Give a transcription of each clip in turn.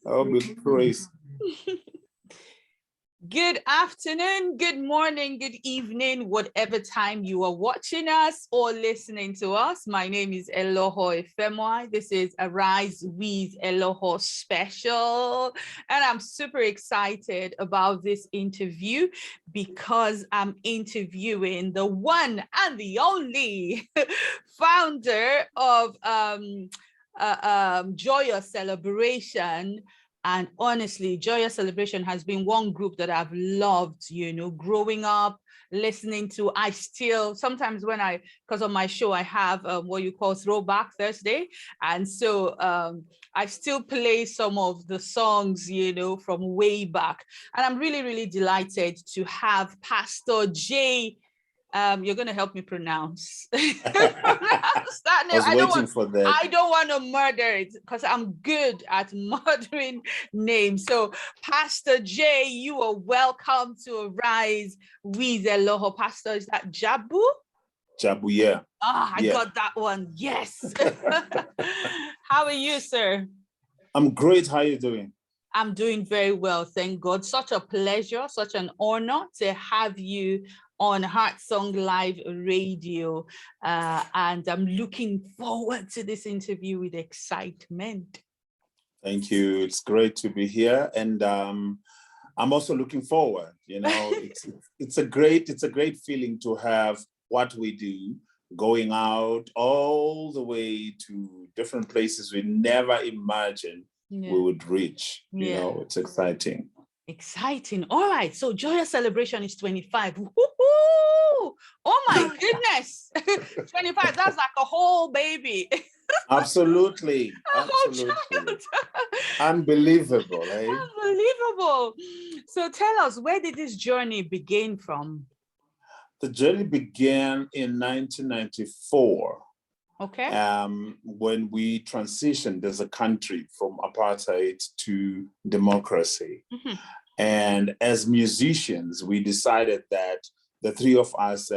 I'll be praised. Good afternoon, good morning, good evening, whatever time you are watching us or listening to us. My name is Eloho. This is Arise with Eloho special. And I'm super excited about this interview because I'm interviewing the one and the only founder of Joyous Celebration. And honestly, Joyous Celebration has been one group that I've loved, growing up, listening to. I still, sometimes because of my show, I have what you call Throwback Thursday. And so I still play some of the songs, from way back. And I'm really, really delighted to have Pastor J. You're going to help me pronounce that name. I don't want to murder it because I'm good at murdering names. So Pastor J, you are welcome to Arise with Eloho. Pastor, is that Jabu? Jabu, yeah. I got that one. Yes. How are you, sir? I'm great. How are you doing? I'm doing very well, thank God. Such a pleasure, such an honor to have you on Heartsong Live Radio. And I'm looking forward to this interview with excitement. Thank you. It's great to be here. And I'm also looking forward. It's a great feeling to have what we do going out all the way to different places we never imagined we would reach. It's exciting. Exciting. All right. So Joyous Celebration is 25. Woo-hoo! Oh my goodness. 25. That's like a whole baby. Absolutely. Absolutely. Unbelievable, eh? Unbelievable. So tell us, where did this journey begin from? The journey began in 1994. Okay. When we transitioned as a country from apartheid to democracy. Mm-hmm. And as musicians, we decided that the three of us,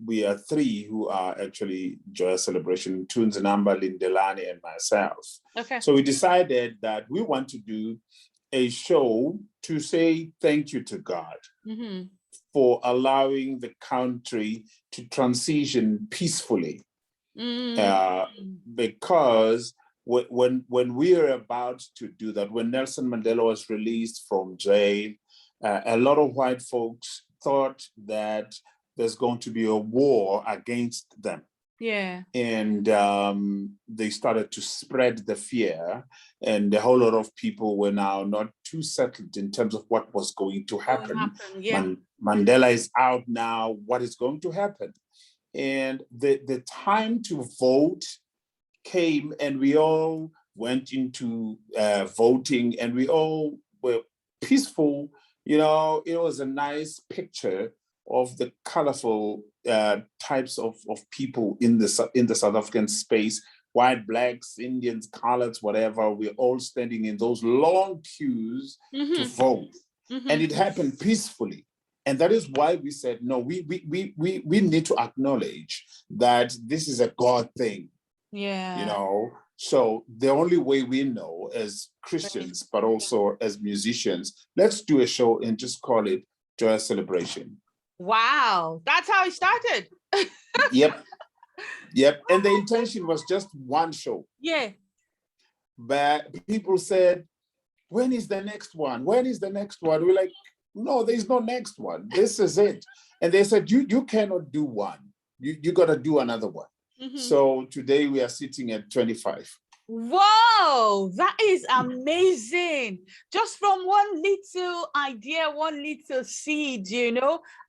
we are three who are actually Joyous Celebration, Tunes Namba, Lindelani, and myself. Okay. So we decided that we want to do a show to say thank you to God. Mm-hmm. For allowing the country to transition peacefully. Because when we were about to do that, when Nelson Mandela was released from jail, a lot of white folks thought that there's going to be a war against them. Yeah. And they started to spread the fear, and a whole lot of people were now not too settled in terms of what was going to happen. Yeah. Mandela is out now. What is going to happen? And the time to vote came, and we all went into voting, and we all were peaceful. It was a nice picture of the colorful types of people in the South African space, white, blacks, Indians, coloreds, whatever. We're all standing in those long queues to vote. Mm-hmm. And it happened peacefully. And that is why we said, no, we need to acknowledge that this is a God thing. Yeah. So the only way we know as Christians, but also as musicians, let's do a show and just call it Joyous Celebration. Wow. That's how it started. Yep. And the intention was just one show. Yeah. But people said, when is the next one? When is the next one? We're like, no, there's no next one. This is it. And they said, you cannot do one. You got to do another one. Mm-hmm. So today we are sitting at 25. Whoa, that is amazing. Just from one little idea, one little seed,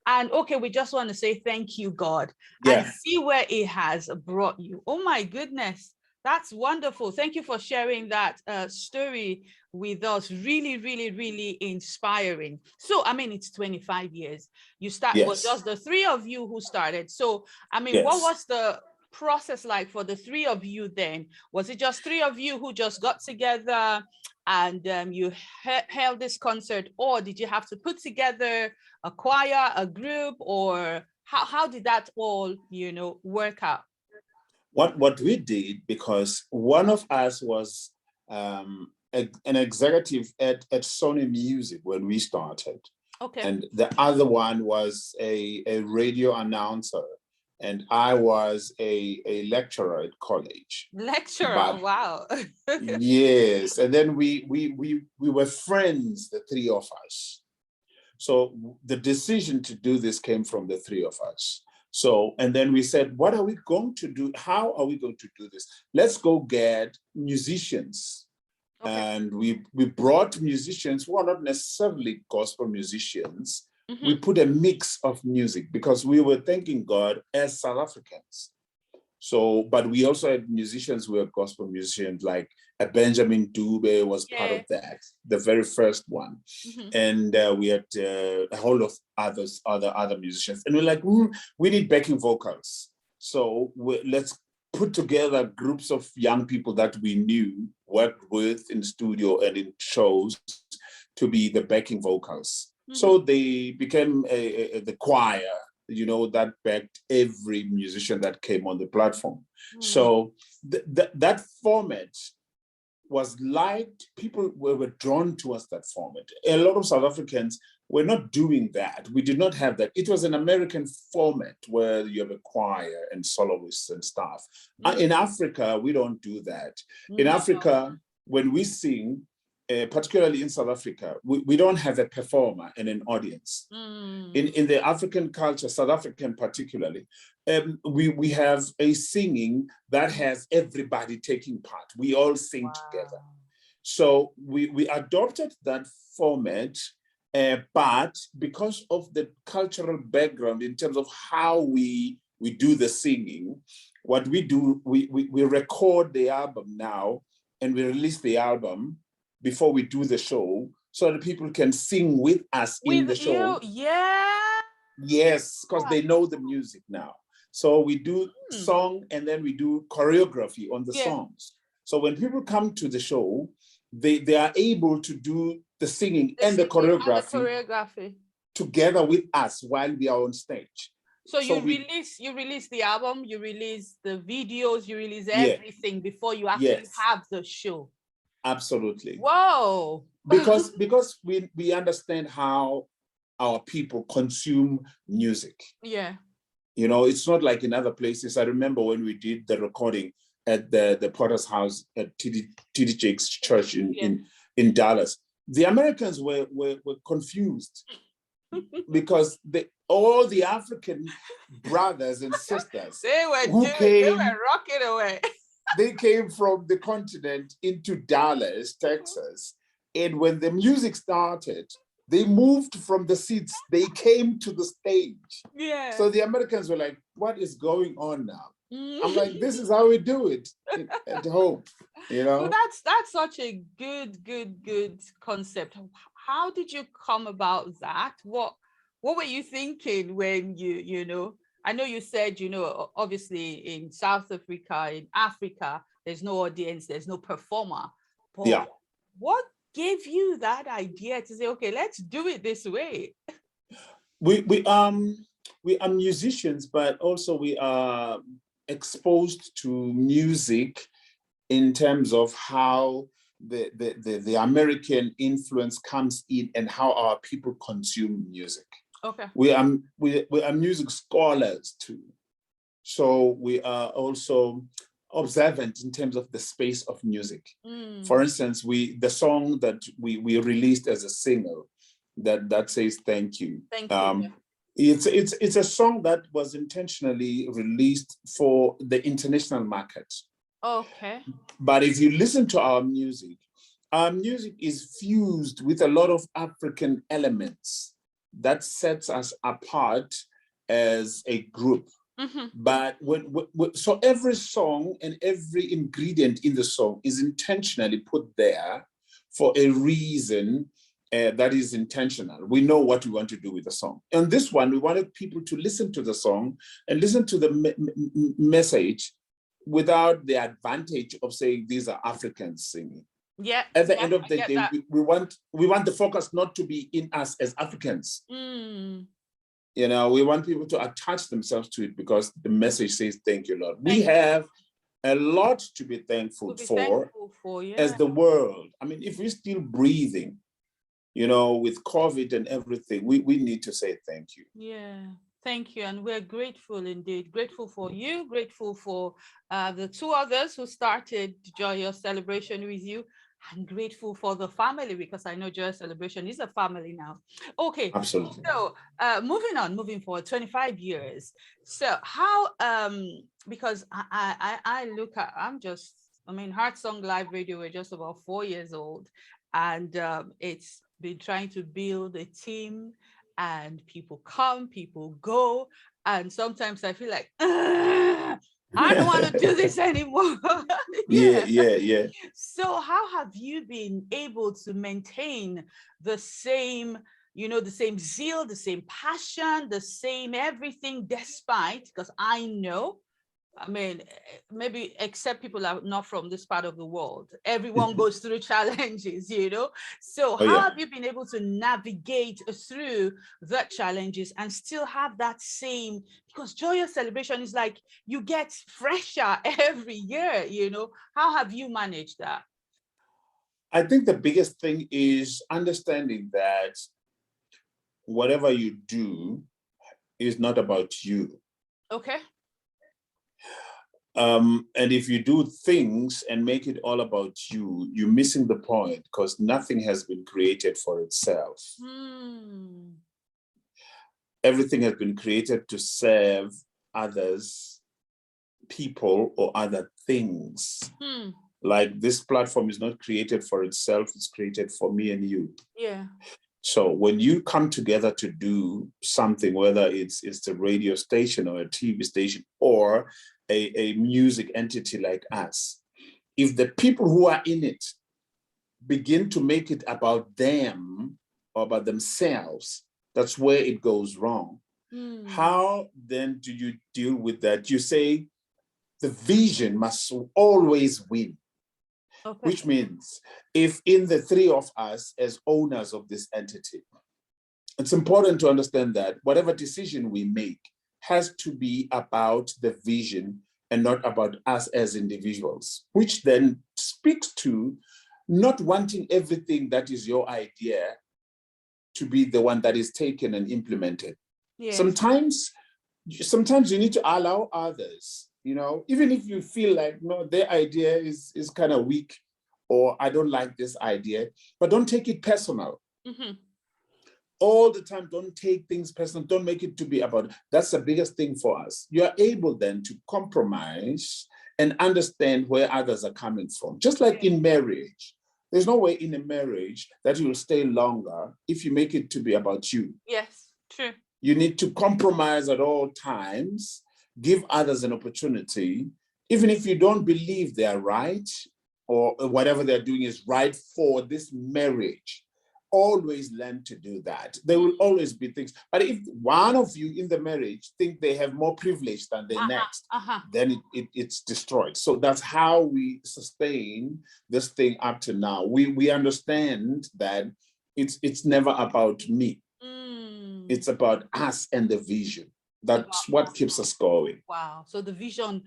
and okay, we just want to say thank you, God, and see where it has brought you. Oh my goodness. That's wonderful. Thank you for sharing that story with us. Really, really, really inspiring. So, it's 25 years. You start, was just the three of you who started. So, what was the process like for the three of you then? Was it just three of you who just got together and you held this concert, or did you have to put together a choir, a group, or how did that all, work out? What we did, because one of us was an executive at Sony Music when we started. Okay. And the other one was a radio announcer. And I was a lecturer at college. Lecturer, wow. Yes. And then we were friends, the three of us. So the decision to do this came from the three of us. So, and then we said, what are we going to do? How are we going to do this? Let's go get musicians. Okay. And we brought musicians who are not necessarily gospel musicians. Mm-hmm. We put a mix of music because we were thanking God as South Africans. So, but we also had musicians who were gospel musicians, like a Benjamin Dube was part of that, the very first one. Mm-hmm. And we had a whole of other musicians. And we're like, we need backing vocals. So let's put together groups of young people that we knew, worked with in studio and in shows to be the backing vocals. Mm-hmm. So they became the choir, that backed every musician that came on the platform. Mm. So that format was liked. People were drawn towards that format. A lot of South Africans were not doing that. We did not have that. It was an American format where you have a choir and soloists and stuff. Mm. In Africa, we don't do that. In Africa, when we sing, particularly in South Africa, we don't have a performer and an audience. Mm. In the African culture, South African particularly, we have a singing that has everybody taking part. We all sing together. So we adopted that format, but because of the cultural background in terms of how we do the singing, what we do, we record the album now and we release the album before we do the show, so that people can sing with us in the show. Yes, because they know the music now. So we do song and then we do choreography on the songs. So when people come to the show, they are able to do the singing and the choreography together with us while we are on stage. So you release the album, you release the videos, you release everything before you actually have the show. Absolutely. Whoa. Because we understand how our people consume music. Yeah. It's not like in other places. I remember when we did the recording at the Potter's House at TD Jakes Church in Dallas. The Americans were confused because all the African brothers and sisters they were rocking away. They came from the continent into Dallas, Texas. And when the music started, they moved from the seats. They came to the stage. Yeah. So the Americans were like, what is going on now? I'm like, this is how we do it at home, So that's such a good concept. How did you come about that? What were you thinking when I know you said, obviously in South Africa, in Africa, there's no audience, there's no performer. But what gave you that idea to say, okay, let's do it this way? We are musicians, but also we are exposed to music in terms of how the American influence comes in and how our people consume music. Okay. We are music scholars too. So we are also observant in terms of the space of music. For instance, the song that we released as a single that says thank you. Thank you. It's a song that was intentionally released for the international market. Okay. But if you listen to our music is fused with a lot of African elements that sets us apart as a group. Mm-hmm. But so every song and every ingredient in the song is intentionally put there for a reason that is intentional. We know what we want to do with the song. And this one, we wanted people to listen to the song and listen to the message without the advantage of saying these are Africans singing. Yeah. At the end of the day, we want the focus not to be in us as Africans. We want people to attach themselves to it because the message says, thank you, Lord. We have a lot to be thankful for yeah. as the world. I mean, if we're still breathing, you know, with COVID and everything, we need to say thank you. Yeah, thank you. And we're grateful indeed. Grateful for you, grateful for the two others who started Joyous Celebration with you, and grateful for the family, because I know Joyous Celebration is a family now. Okay. Absolutely. So moving forward, 25 years. So how, because I look at, I mean, Heartsong Live Radio, we're just about 4 years old, and it's been trying to build a team, and people come, people go, and sometimes I feel like, I don't want to do this anymore. Yeah. So how have you been able to maintain the same, the same zeal, the same passion, the same everything, despite, because I know, I mean, maybe except people are not from this part of the world, everyone goes through challenges, So how have you been able to navigate through the challenges and still have that same, because Joyous Celebration is like, you get fresher every year, How have you managed that? I think the biggest thing is understanding that whatever you do is not about you. Okay. And if you do things and make it all about you, you're missing the point, because nothing has been created for itself. Everything has been created to serve others, people, or other things. Like this platform is not created for itself, it's created for me and you. Yeah. So when you come together to do something, whether it's the radio station or a TV station or a music entity like us, if the people who are in it begin to make it about them or about themselves, that's where it goes wrong. How then do you deal with that? You say the vision must always win. Okay. Which means if in the three of us as owners of this entity, it's important to understand that whatever decision we make has to be about the vision and not about us as individuals, which then speaks to not wanting everything that is your idea to be the one that is taken and implemented. Yes. Sometimes you need to allow others, even if you feel like, no, their idea is kind of weak, or I don't like this idea, but don't take it personal. All the time, don't take things personal. Don't make it to be about, that's the biggest thing for us. You are able then to compromise and understand where others are coming from. Just like in marriage, there's no way in a marriage that you will stay longer if you make it to be about you. Yes, true. You need to compromise at all times, give others an opportunity, even if you don't believe they're right or whatever they're doing is right for this marriage. Always learn to do that. There will always be things. But if one of you in the marriage think they have more privilege than the next, then it's destroyed. So that's how we sustain this thing up to now. We understand that it's never about me. It's about us and the vision. That's what keeps us going. Wow. So the vision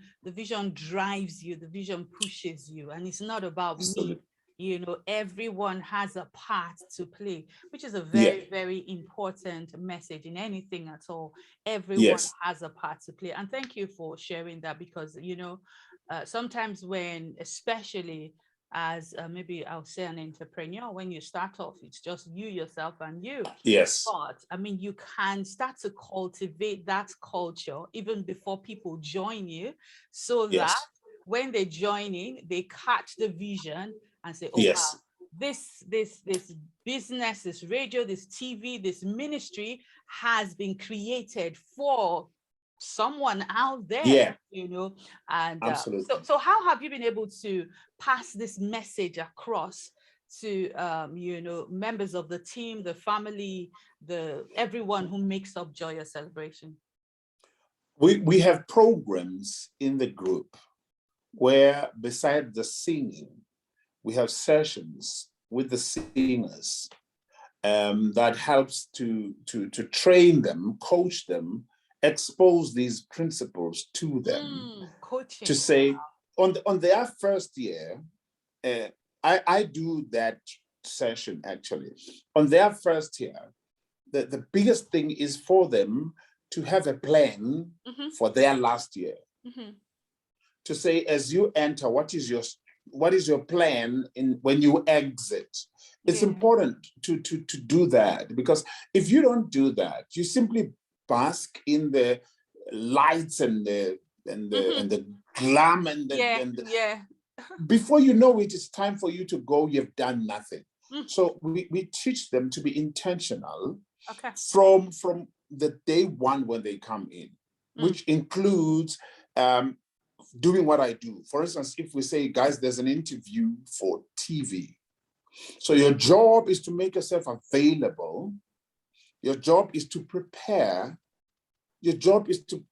drives you, the vision pushes you, and it's not about Absolutely. Me. Everyone has a part to play, which is a very, very important message in anything at all. Everyone has a part to play. And thank you for sharing that, because, sometimes when, especially as maybe I'll say an entrepreneur, when you start off, it's just you, yourself, and you. Yes. But I mean, you can start to cultivate that culture even before people join you, so that when they join in, they catch the vision and say, oh, wow, this business, this radio, this TV, this ministry has been created for someone out there, and so how have you been able to pass this message across to members of the team, the family, everyone who makes up Joyous Celebration? We have programs in the group where, beside the singing, we have sessions with the singers that helps to train them, coach them, expose these principles to them, coaching. to say, on their first year, I do that session actually. On their first year, the biggest thing is for them to have a plan for their last year. To say, as you enter, what is your plan when you exit? It's important to do that, because if you don't do that, you simply bask in the lights and the glam and before you know it, it's time for you to go. You've done nothing. So we teach them to be intentional from the day one when they come in, which includes doing what I do. For instance, if we say, guys, there's an interview for TV. So your job is to make yourself available. Your job is to prepare. Your job is to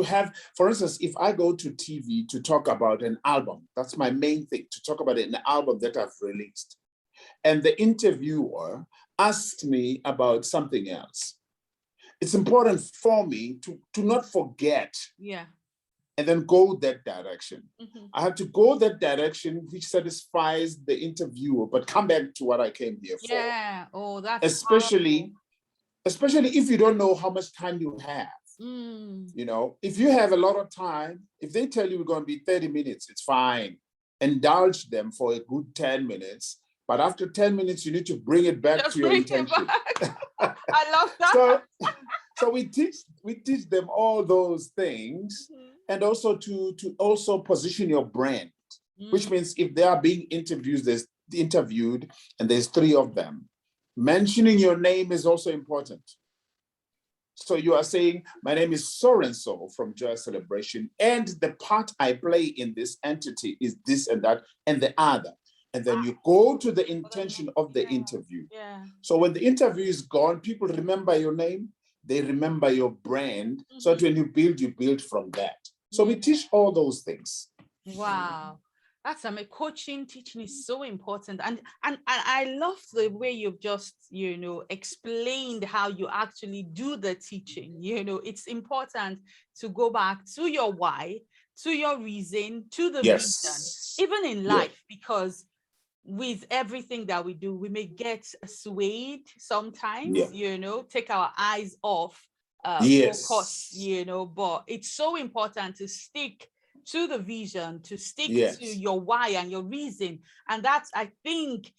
have, for instance, if I go to TV to talk about an album, that's my main thing, to talk about an album that I've released. And the interviewer asked me about something else. It's important for me to not forget. And then go that direction. I have to go that direction, which satisfies the interviewer, but come back to what I came here for. Oh, that's especially if you don't know how much time you have. You know, if you have a lot of time, if they tell you we're going to be 30 minutes, it's fine. Indulge them for a good 10 minutes. But after 10 minutes, you need to bring it back to your intention. I love that. So we teach them all those things. And also to also position your brand, which means if they are being interviewed, and there's 3 of them, mentioning your name is also important. So you are saying, my name is so-and-so from Joyous Celebration, and the part I play in this entity is this and that, and the other. And then you go to the intention of the interview. So when the interview is gone, people remember your name, they remember your brand. So that when you build from that. So we teach all those things. Wow. That's coaching, teaching is so important. And I love the way you've just, explained how you actually do the teaching. It's important to go back to your why, to your reason, to the reason, even in life, because with everything that we do, we may get swayed sometimes, take our eyes off focus, but it's so important to stick to the vision, to stick to your why and your reason. And that's, I think,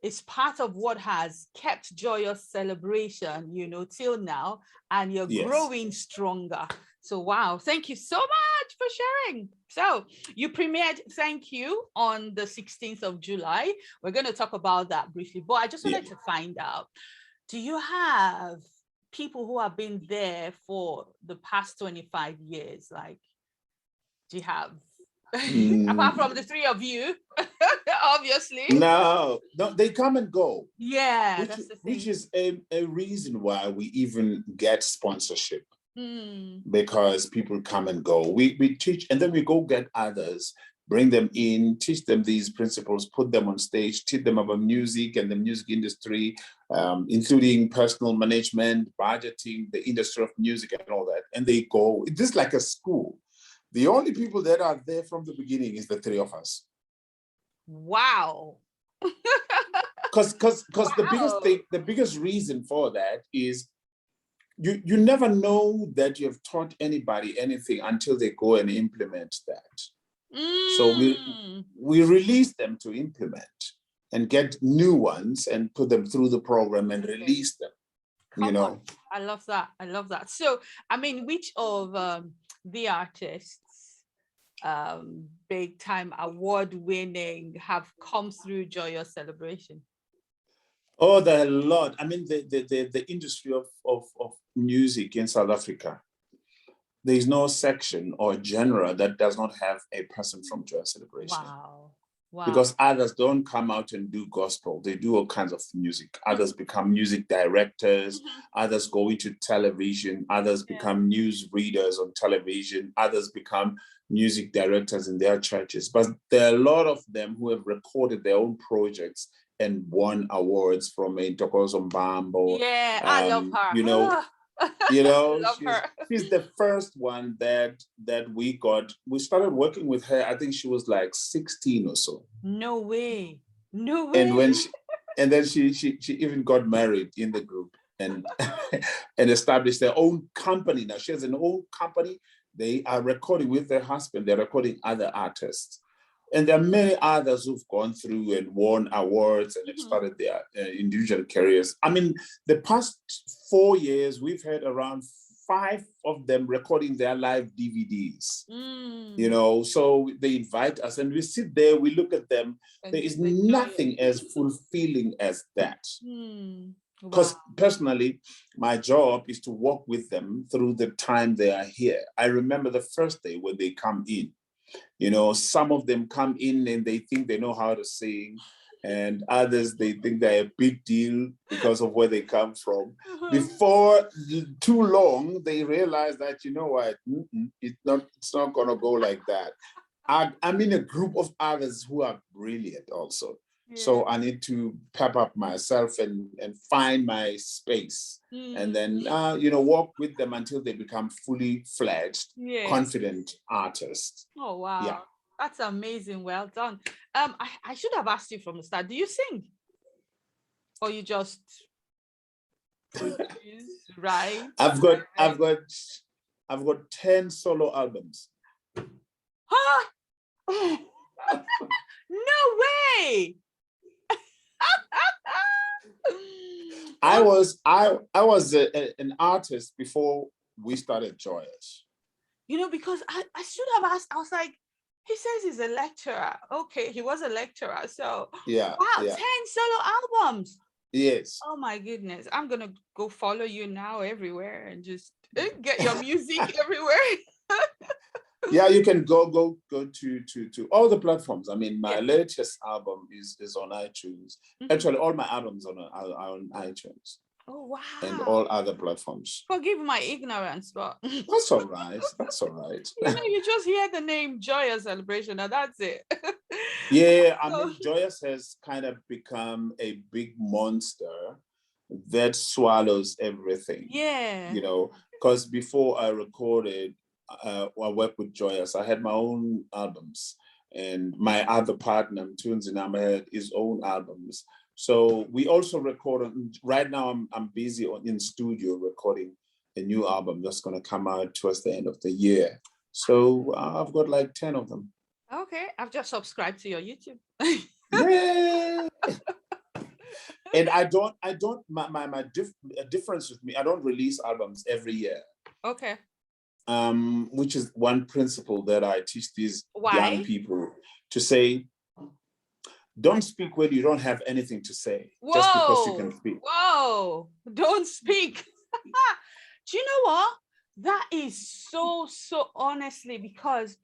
is part of what has kept Joyous Celebration, till now, and you're growing stronger. So, wow, thank you so much for sharing. So you premiered Thank You on the 16th of July. We're going to talk about that briefly, but I just wanted to find out, do you have people who have been there for the past 25 years? Like, do you have, apart from the 3 of you, obviously? No, they come and go. Yeah, that's the thing. Which is a reason why we even get sponsorship. Because people come and go. We teach, and then we go get others, bring them in, teach them these principles, put them on stage, teach them about music and the music industry, including personal management, budgeting, the industry of music and all that. And they go, it's just like a school. The only people that are there from the beginning is the 3 of us. Wow. Because the biggest reason for that is you never know that you have taught anybody anything until they go and implement that. So we release them to implement and get new ones and put them through the program and release them. I love that. So, which of the artists, big time award winning, have come through Joyous Celebration? Oh, there are a lot. The industry of music in South Africa, there is no section or genre that does not have a person from Joyous Celebration. Wow. Because others don't come out and do gospel. They do all kinds of music. Others become music directors. Others go into television. Others become news readers on television. Others become music directors in their churches. But there are a lot of them who have recorded their own projects and won awards from Ntokozo Mbambo. I love her. You know, Love her. she's the first one that we got. We started working with her. I think she was like 16 or so. No way. No And way. then she even got married in the group and and established their own company. Now she has an own company. They are recording with their husband. They're recording other artists. And there are many others who've gone through and won awards and have started their individual careers. I mean, the past 4 years, we've had around 5 of them recording their live DVDs. You know, so they invite us and we sit there, we look at them. There is nothing as fulfilling as that. Because personally, my job is to walk with them through the time they are here. I remember the first day when they come in. You know, some of them come in and they think they know how to sing, and others, they think they're a big deal because of where they come from. Before too long, they realize that, you know what, it's not going to go like that. I'm in a group of others who are brilliant also. So I need to pep up myself and find my space, and then you know, walk with them until they become fully fledged, confident artists. Oh wow, yeah, that's amazing. Well done. I should have asked you from the start. Do you sing, or you just produce, write? I've got 10 solo albums. Huh? No way. I was an artist before we started Joyous. You know, because I should have asked. I was like, he says he's a lecturer. Okay, he was a lecturer. So yeah, wow, yeah. 10 solo albums. Yes. Oh my goodness. I'm gonna go follow you now everywhere and just get your music everywhere. Yeah, you can go to all the platforms. I mean, my latest album is on iTunes. Actually, all my albums are on iTunes. Oh wow! And all other platforms. Forgive my ignorance, but that's all right. That's all right. You know, you just hear the name Joyous Celebration, and that's it. Yeah, I mean, Joyous has kind of become a big monster that swallows everything. Yeah. You know, because before I recorded, I worked with Joyous. I had my own albums, and my other partner, Tunzinama, had his own albums. So we also record. Right now, I'm busy in studio recording a new album that's going to come out towards the end of the year. So I've got like 10 of them. Okay, I've just subscribed to your YouTube. Yeah. And I don't. My difference with me, I don't release albums every year. Okay. Which is one principle that I teach these young people to say. Don't speak when you don't have anything to say. Whoa, just because you can speak. Whoa, don't speak. Do you know what? That is so honestly, because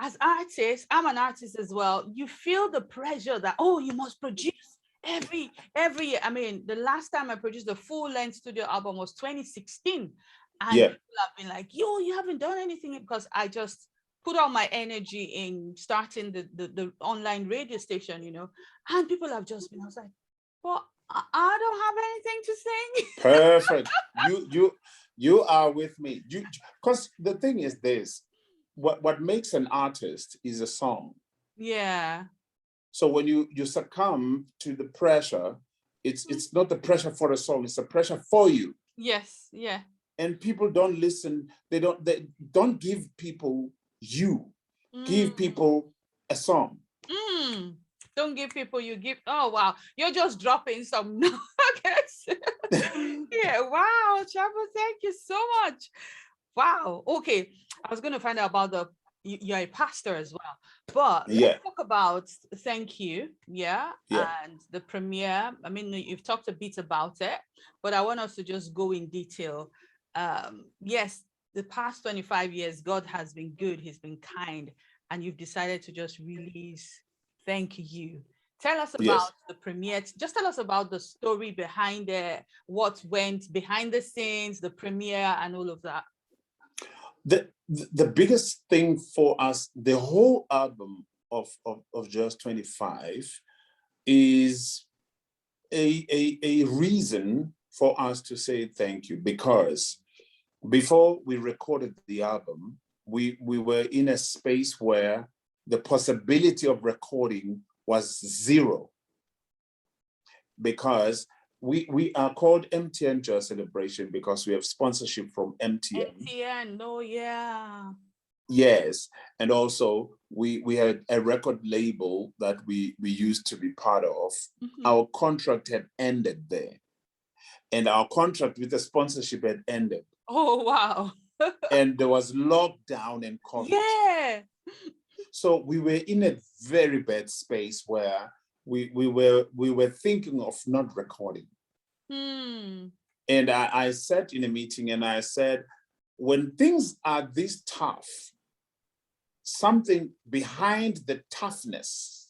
as artists, I'm an artist as well. You feel the pressure that, oh, you must produce every year. I mean, the last time I produced a full-length studio album was 2016. And people have been like, yo, you haven't done anything, because I just put all my energy in starting the online radio station, you know, and people have just been, I was like, well, I don't have anything to sing. Perfect. You are with me. Because the thing is this, what makes an artist is a song. Yeah. So when you succumb to the pressure, it's not the pressure for a song, it's the pressure for you. Yes, yeah. And people don't listen. They don't give people you. Give people a song. Don't give people you give. Oh wow, you're just dropping some nuggets. Yeah, wow, Jabu, thank you so much. Wow. Okay, I was going to find out about you're a pastor as well, but let's talk about Thank You. And the premiere. I mean, you've talked a bit about it, but I want us to just go in detail. Yes, the past 25 years, God has been good. He's been kind, and you've decided to just release Thank You. Tell us about the premiere. Just tell us about the story behind it, what went behind the scenes, the premiere, and all of that. The biggest thing for us, the whole album of Just 25 is a reason for us to say thank you, because before we recorded the album, we were in a space where the possibility of recording was zero, because we are called MTN Joyous Celebration because we have sponsorship from MTN. MTN, oh yeah. Yes, and also we had a record label that we used to be part of. Our contract had ended there, and our contract with the sponsorship had ended. Oh wow. And there was lockdown and COVID. Yeah. So we were in a very bad space where we were thinking of not recording. And I sat in a meeting and I said, when things are this tough, something behind the toughness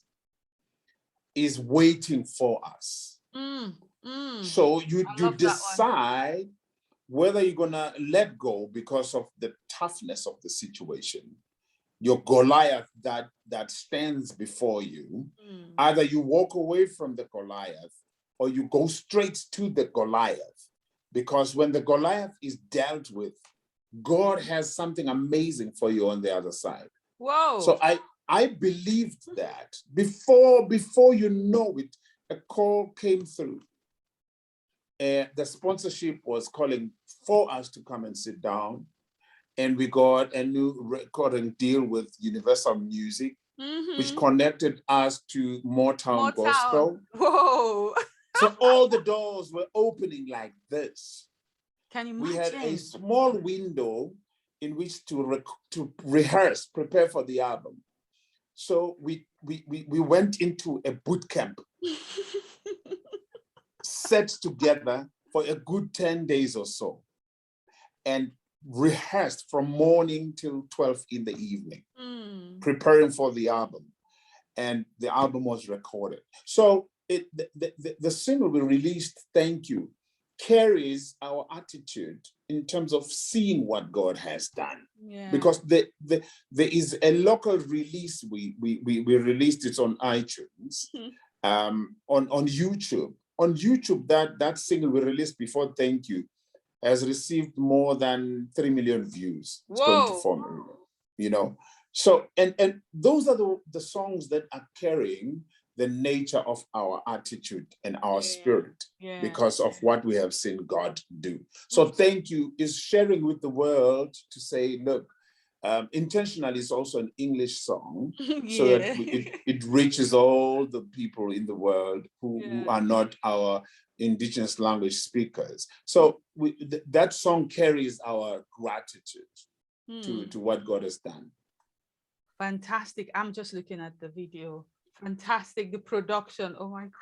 is waiting for us. So you decide whether you're gonna let go because of the toughness of the situation, your Goliath that stands before you. Either you walk away from the Goliath or you go straight to the Goliath, because when the Goliath is dealt with, God has something amazing for you on the other side. Whoa. So I believed that before you know it, a call came through. The sponsorship was calling for us to come and sit down, and we got a new recording deal with Universal Music, which connected us to Motown Gospel. Whoa. So all the doors were opening like this. Can you imagine? We had a small window in which to rehearse, prepare for the album. So we went into a boot camp, set together for a good 10 days or so, and rehearsed from morning till 12 in the evening, preparing for the album. And the album was recorded. So the single we released, Thank You, carries our attitude in terms of seeing what God has done. Yeah. Because there is a local release. We released it on iTunes, on YouTube. On YouTube, that single we released before Thank You has received more than 3 million views. It's going to 4 million, you know. So, and those are the songs that are carrying the nature of our attitude and our spirit, because of what we have seen God do. So Thank You is sharing with the world to say, look, Intentionally is also an English song, so that it reaches all the people in the world who are not our indigenous language speakers. So that song carries our gratitude to what God has done. Fantastic. I'm just looking at the video. Fantastic. The production. Oh my God.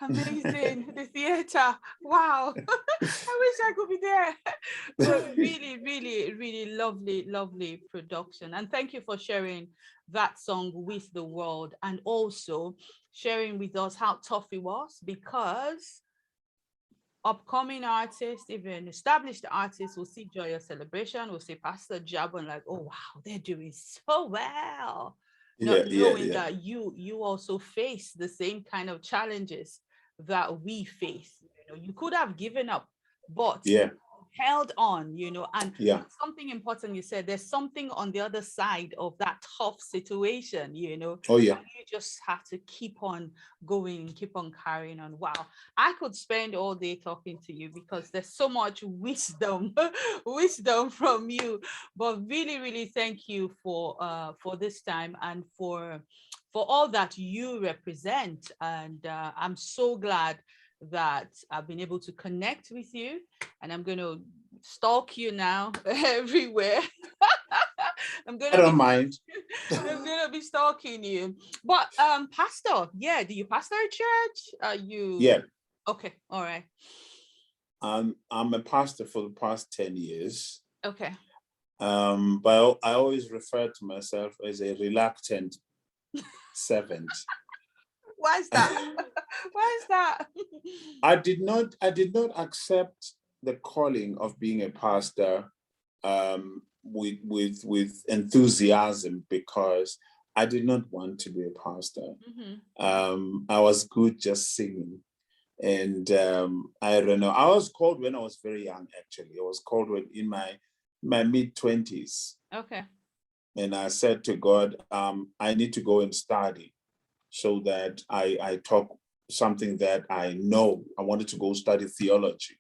Amazing. The theater. Wow. I wish I could be there. But really, really, really lovely production. And thank you for sharing that song with the world, and also sharing with us how tough it was, because upcoming artists, even established artists, will see Joyous Celebration, will see Pastor Jabu and like, oh wow, they're doing so well. Not knowing that you also face the same kind of challenges that we face. You know, you could have given up, but held on, you know, and something important you said, there's something on the other side of that tough situation, you know. You just have to keep on going, keep on carrying on. Wow, I could spend all day talking to you because there's so much wisdom from you. But really thank you for this time, and for all that you represent. And I'm so glad that I've been able to connect with you, and I'm going to stalk you now everywhere. I don't mind. I'm going to be stalking you. But pastor, do you pastor a church? Okay, all right. I'm a pastor for the past 10 years. Okay. But I always refer to myself as a reluctant servant. Why is that? Why is that? I did not accept the calling of being a pastor with enthusiasm, because I did not want to be a pastor. I was good just singing. And I don't know. I was called when I was very young, actually. I was called when in my mid-20s. Okay. And I said to God, I need to go and study so that I talk something that I know. I wanted to go study theology.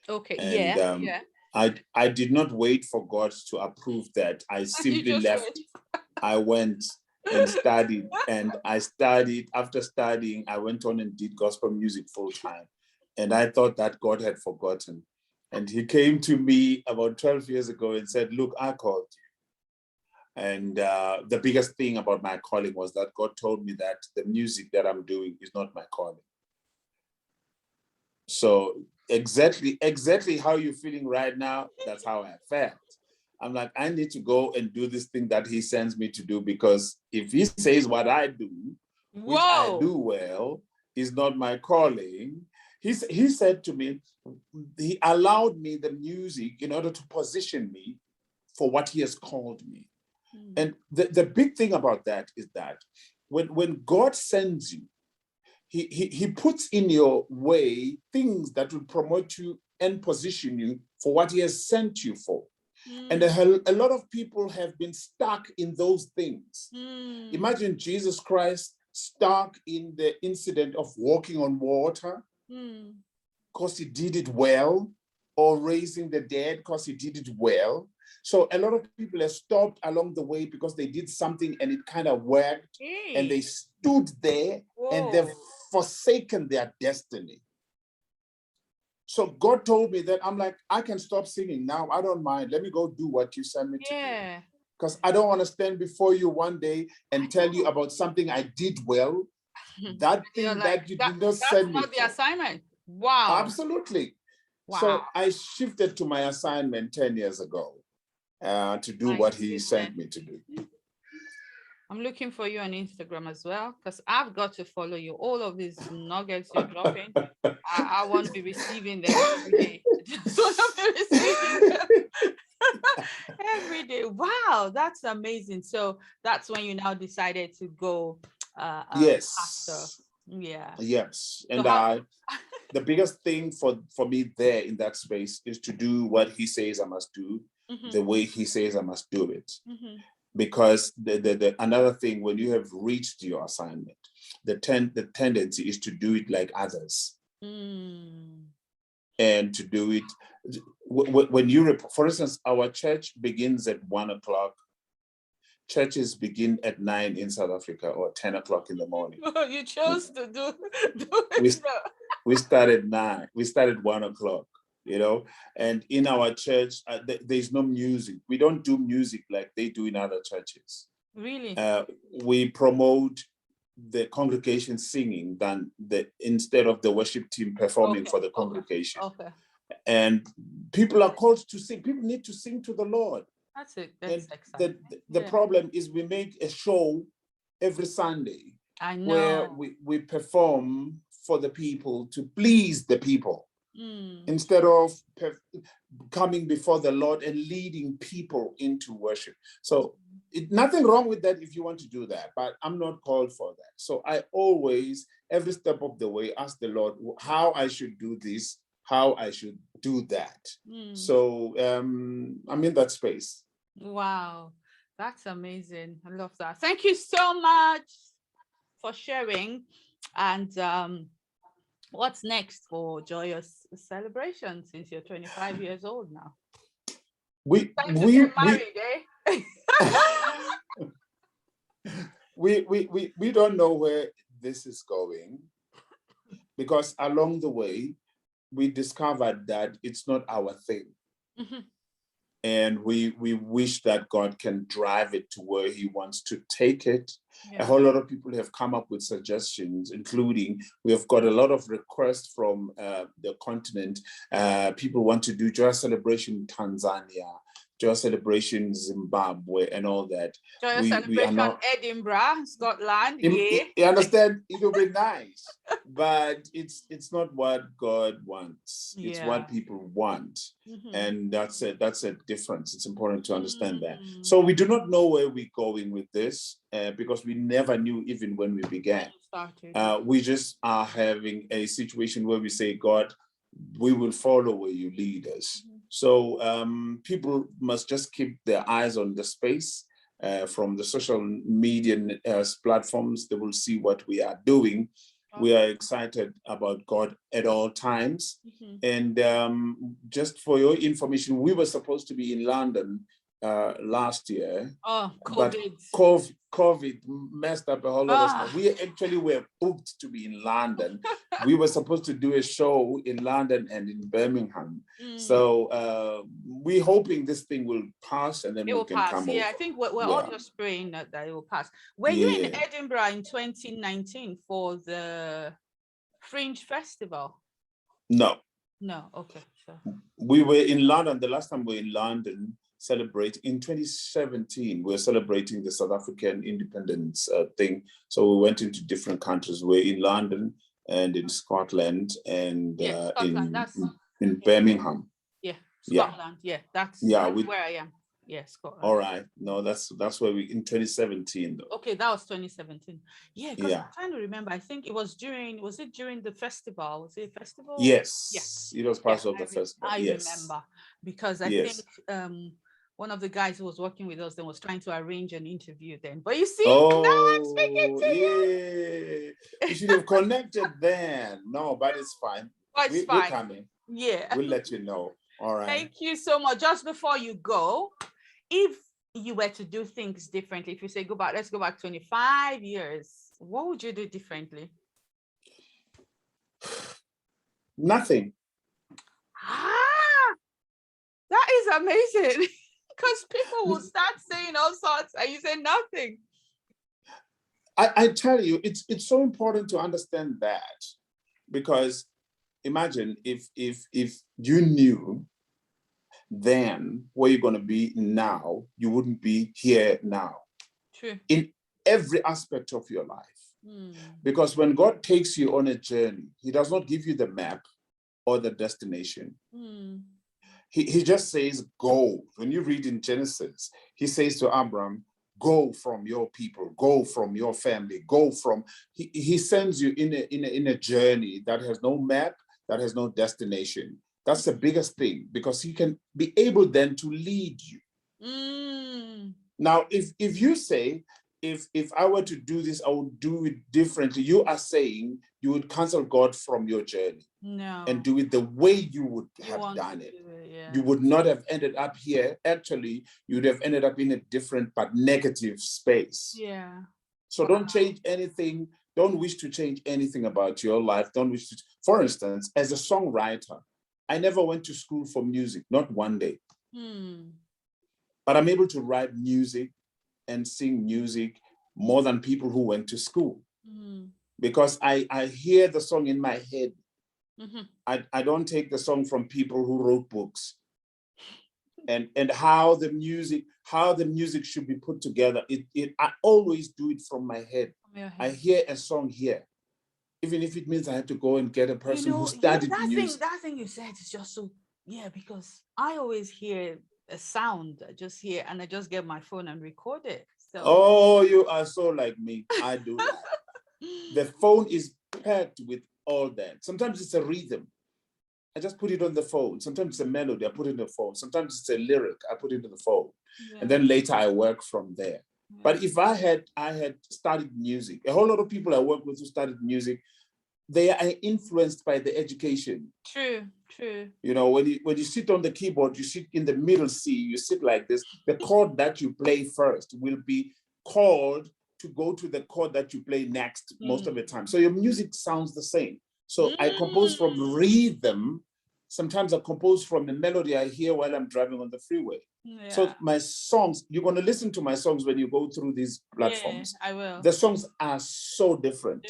Okay. And Yeah. I did not wait for God to approve that. I simply left. I went and studied, and I studied. After studying, I went on and did gospel music full time. And I thought that God had forgotten. And he came to me about 12 years ago and said, look, I called you. And the biggest thing about my calling was that God told me that the music that I'm doing is not my calling. So exactly how you're feeling right now, that's how I felt. I'm like, I need to go and do this thing that he sends me to do, because if he says what I do, which I do well, is not my calling. He said to me, he allowed me the music in order to position me for what he has called me. And the big thing about that is that when God sends you, he puts in your way things that will promote you and position you for what he has sent you for. And a lot of people have been stuck in those things. Imagine Jesus Christ stuck in the incident of walking on water because he did it well, or raising the dead because he did it well. So a lot of people have stopped along the way because they did something and it kind of worked, and they stood there and they've forsaken their destiny. So God told me that, I'm like, I can stop singing now. I don't mind. Let me go do what you sent me to do. Because I don't want to stand before you one day and tell you about something I did well. That thing that you did not send me. That's not the assignment. Wow. Absolutely. Wow. So I shifted to my assignment 10 years ago to do what he sent me to do. I'm looking for you on Instagram as well, because I've got to follow you. All of these nuggets you're dropping, I want to be receiving them every day. Just want to be receiving them every day. Wow, that's amazing. So that's when you now decided to go yes. pastor. Yeah. Yes. And so the biggest thing for me there in that space is to do what he says I must do, the way he says I must do it. Because the another thing, when you have reached your assignment, the tendency is to do it like others. And to do it when you, for instance, our church begins at 1 o'clock. Churches begin at 9 in South Africa, or 10 o'clock in the morning. You chose to do it. We started 9. We started 1 o'clock. And in our church, there's no music. We don't do music like they do in other churches. Really? We promote the congregation singing instead of the worship team performing for the congregation. Okay. And people are called to sing. People need to sing to the Lord. That's it. That's exciting. The problem is we make a show every Sunday. I know. Where we perform for the people, to please the people. Instead of coming before the Lord and leading people into worship. So nothing wrong with that if you want to do that, but I'm not called for that. So I always, every step of the way, ask the Lord how I should do this, how I should do that. So I'm in that space. Wow, that's amazing. I love that. Thank you so much for sharing. And what's next for Joyous Celebration, since you're 25 years old now? We don't know where this is going, because along the way we discovered that it's not our thing. And we wish that God can drive it to where he wants to take it. A whole lot of people have come up with suggestions, including we have got a lot of requests from the continent. People want to do Joyous Celebration in Tanzania. Joyous Celebration Zimbabwe and all that. Joyous we are Celebration not, Edinburgh, Scotland. you understand? It will be nice, but it's not what God wants. It's what people want. And that's a difference. It's important to understand that. So we do not know where we're going with this because we never knew even when we began. We just are having a situation where we say, God, we will follow where you lead us. So people must just keep their eyes on the space from the social media platforms. They will see what we are doing. We are excited about God at all times. And just for your information, we were supposed to be in London last year. But COVID messed up a whole lot of stuff. We actually were booked to be in London. We were supposed to do a show in London and in Birmingham. So we're hoping this thing will pass and then we can come over. I think we're all just praying that it will pass. Were you in Edinburgh in 2019 for the Fringe Festival? No. Okay. So we were in London. The last time we were in London, in 2017, we were celebrating the South African independence thing. So we went into different countries. We're in London and in Scotland and in Birmingham. Scotland. That's where I am. Scotland. All right. No, that's where we in 2017 though. Okay, that was 2017. Because I'm trying to remember. I think it was during the festival? Was it a festival? Yes. It was part of the festival. I remember because I think one of the guys who was working with us then was trying to arrange an interview then. But you see, now I'm speaking to you. You should have connected then. No, but it's fine. It's fine. We're coming. Yeah. We'll let you know. All right. Thank you so much. Just before you go, if you were to do things differently, if you say let's go back 25 years, what would you do differently? Nothing. That is amazing. Because people will start saying all sorts and you say nothing. I tell you, it's so important to understand that, because imagine if you knew then where you're going to be now, you wouldn't be here now. True. In every aspect of your life. Because when God takes you on a journey, he does not give you the map or the destination. He just says, go. When you read in Genesis, he says to Abraham, go from your people, go from your family, go from, he sends you in a journey that has no map, that has no destination. That's the biggest thing, because he can be able then to lead you. Now, if you say, if I were to do this, I would do it differently, you are saying you would cancel God from your journey. No. And do it the way you would have done it. You would not have ended up here. Actually, you would have ended up in a different but negative space. Yeah. So don't change anything. Don't wish to change anything about your life. Don't wish to. For instance, as a songwriter, I never went to school for music, not one day. But I'm able to write music and sing music more than people who went to school. Because I hear the song in my head. I don't take the song from people who wrote books. And how the music should be put together. I always do it from my head. I hear a song here, even if it means I have to go and get a person who studied music. That thing you said is just so, because I always hear a sound. I just hear and I just get my phone and record it. So. Oh, you are so like me. I do that. The phone is packed with all that. Sometimes it's a rhythm. I just put it on the phone. Sometimes it's a melody. I put it in the phone. Sometimes it's a lyric. I put it in the phone. And then later I work from there. But if I had studied music, a whole lot of people I work with who studied music, they are influenced by the education. True. You know, when you sit on the keyboard, you sit in the middle C, you sit like this. The chord that you play first will be called to go to the chord that you play next most of the time. So your music sounds the same. So I compose from rhythm. Sometimes I compose from the melody I hear while I'm driving on the freeway. So my songs, you're going to listen to my songs when you go through these platforms. I will. The songs are so different.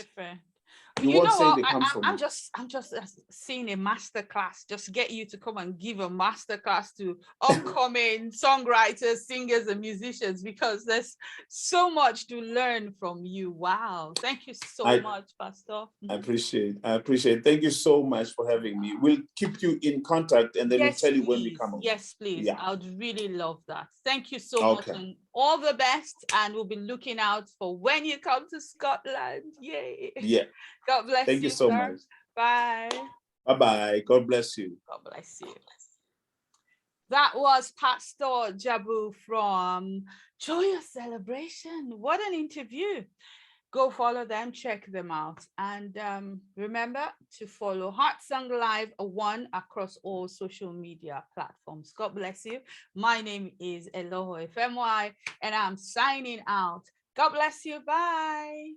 You You won't know say what? they come from I'm me. just seeing a master class. Just get you to come and give a master class to upcoming songwriters, singers, and musicians, because there's so much to learn from you. Wow! Thank you so much, Pastor. I appreciate. Thank you so much for having me. We'll keep you in contact, and then we'll tell you when we come over. Yes, please. Yeah. I would really love that. Thank you so much, and all the best. And we'll be looking out for when you come to Scotland. Yay! Yeah. God bless you. Thank you so much. Bye. Bye-bye. God bless you. God bless you. That was Pastor Jabu from Joyous Celebration. What an interview. Go follow them, check them out. And remember to follow Heartsong Live 1 across all social media platforms. God bless you. My name is Eloho FMY, and I'm signing out. God bless you. Bye.